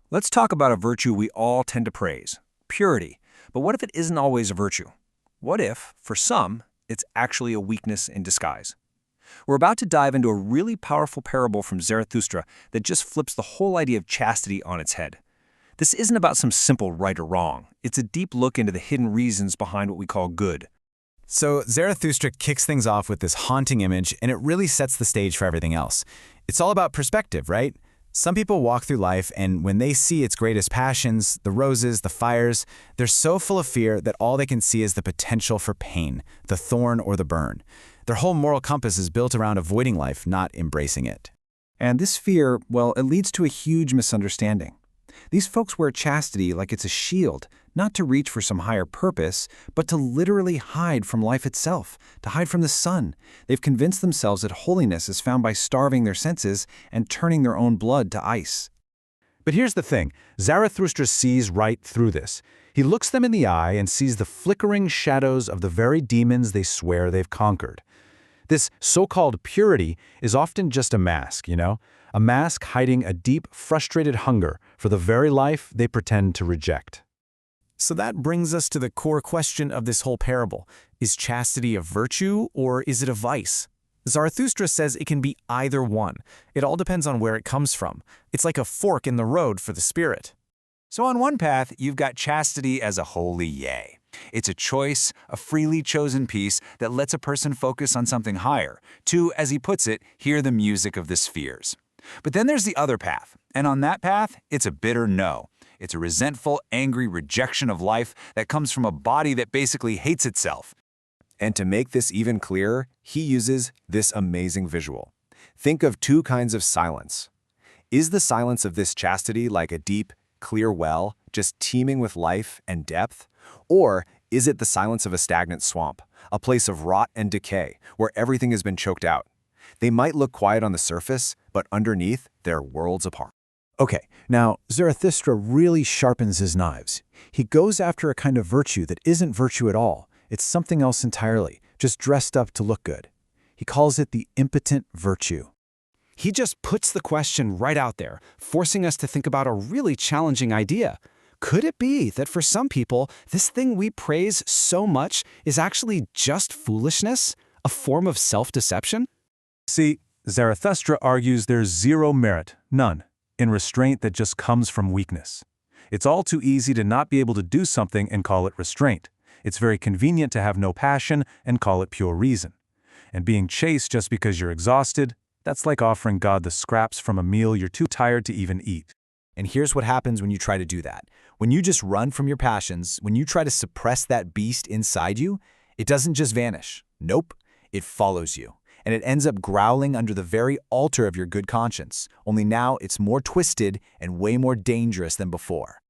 Let's talk about a virtue we all tend to praise, purity. But what if it isn't always a virtue? What if, for some, it's actually a weakness in disguise? We're about to dive into a really powerful parable from Zarathustra that just flips the whole idea of chastity on its head. This isn't about some simple right or wrong. It's a deep look into the hidden reasons behind what we call good. So Zarathustra kicks things off with this haunting image, and it really sets the stage for everything else. It's all about perspective, right? Some people walk through life, and when they see its greatest passions, the roses, the fires, they're so full of fear that all they can see is the potential for pain, the thorn or the burn. Their whole moral compass is built around avoiding life, not embracing it. And this fear, well, it leads to a huge misunderstanding. These folks wear chastity like it's a shield, not to reach for some higher purpose, but to literally hide from life itself, to hide from the sun. They've convinced themselves that holiness is found by starving their senses and turning their own blood to ice. But here's the thing, Zarathustra sees right through this. He looks them in the eye and sees the flickering shadows of the very demons they swear they've conquered. This so-called purity is often just a mask, a mask hiding a deep, frustrated hunger for the very life they pretend to reject. So that brings us to the core question of this whole parable. Is chastity a virtue or is it a vice? Zarathustra says it can be either one. It all depends on where it comes from. It's like a fork in the road for the spirit. So on one path, you've got chastity as a holy yay. It's a choice, a freely chosen piece that lets a person focus on something higher, to, as he puts it, hear the music of the spheres. But then there's the other path, and on that path, it's a bitter no. It's a resentful, angry rejection of life that comes from a body that basically hates itself. And to make this even clearer, he uses this amazing visual. Think of two kinds of silence. Is the silence of this chastity like a deep, clear well, just teeming with life and depth? Or is it the silence of a stagnant swamp, a place of rot and decay, where everything has been choked out? They might look quiet on the surface, but underneath, they're worlds apart. Okay, now Zarathustra really sharpens his knives. He goes after a kind of virtue that isn't virtue at all. It's something else entirely, just dressed up to look good. He calls it the impotent virtue. He just puts the question right out there, forcing us to think about a really challenging idea. Could it be that for some people, this thing we praise so much is actually just foolishness, a form of self-deception? See, Zarathustra argues there's zero merit, none, in restraint that just comes from weakness. It's all too easy to not be able to do something and call it restraint. It's very convenient to have no passion and call it pure reason. And being chaste just because you're exhausted, that's like offering God the scraps from a meal you're too tired to even eat. And here's what happens when you try to do that. When you just run from your passions, when you try to suppress that beast inside you, it doesn't just vanish. Nope, it follows you. And it ends up growling under the very altar of your good conscience, only now it's more twisted and way more dangerous than before.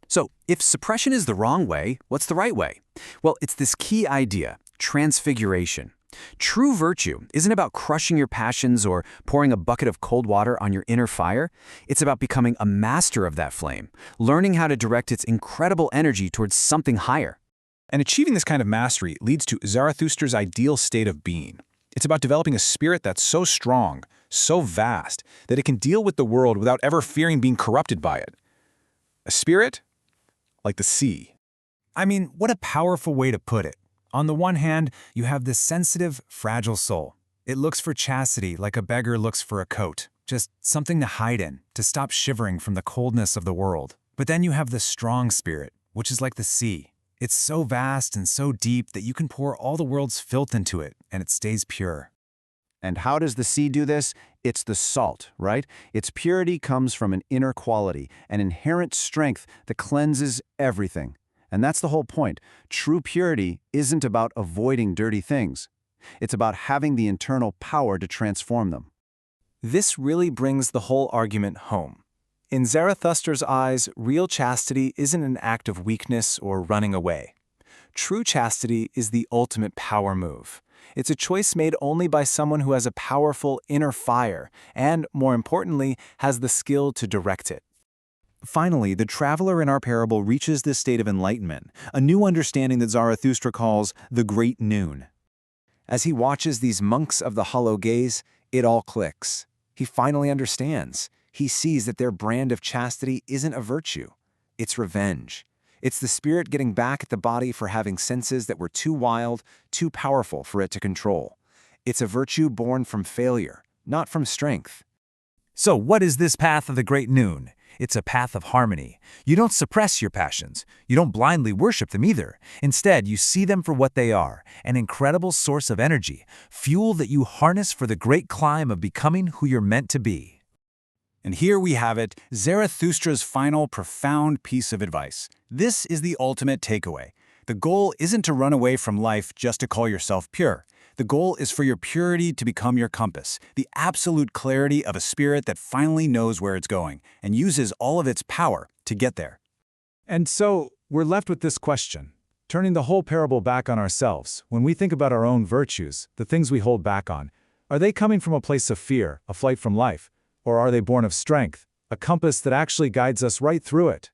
So, if suppression is the wrong way, what's the right way? Well, it's this key idea, transfiguration. True virtue isn't about crushing your passions or pouring a bucket of cold water on your inner fire. It's about becoming a master of that flame, learning how to direct its incredible energy towards something higher. And achieving this kind of mastery leads to Zarathustra's ideal state of being. It's about developing a spirit that's so strong, so vast, that it can deal with the world without ever fearing being corrupted by it. A spirit like the sea. I mean, what a powerful way to put it. On the one hand, you have this sensitive, fragile soul. It looks for chastity like a beggar looks for a coat, just something to hide in, to stop shivering from the coldness of the world. But then you have the strong spirit, which is like the sea. It's so vast and so deep that you can pour all the world's filth into it, and it stays pure. And how does the sea do this? It's the salt, right? Its purity comes from an inner quality, an inherent strength that cleanses everything. And that's the whole point. True purity isn't about avoiding dirty things. It's about having the internal power to transform them. This really brings the whole argument home. In Zarathustra's eyes, real chastity isn't an act of weakness or running away. True chastity is the ultimate power move. It's a choice made only by someone who has a powerful inner fire and, more importantly, has the skill to direct it. Finally, the traveler in our parable reaches this state of enlightenment, a new understanding that Zarathustra calls the Great Noon. As he watches these monks of the hollow gaze, it all clicks. He finally understands. He sees that their brand of chastity isn't a virtue. It's revenge. It's the spirit getting back at the body for having senses that were too wild, too powerful for it to control. It's a virtue born from failure, not from strength. So what is this path of the great noon? It's a path of harmony. You don't suppress your passions. You don't blindly worship them either. Instead, you see them for what they are, an incredible source of energy, fuel that you harness for the great climb of becoming who you're meant to be. And here we have it, Zarathustra's final profound piece of advice. This is the ultimate takeaway. The goal isn't to run away from life just to call yourself pure. The goal is for your purity to become your compass, the absolute clarity of a spirit that finally knows where it's going and uses all of its power to get there. And so, we're left with this question. Turning the whole parable back on ourselves, when we think about our own virtues, the things we hold back on, are they coming from a place of fear, a flight from life? Or are they born of strength, a compass that actually guides us right through it?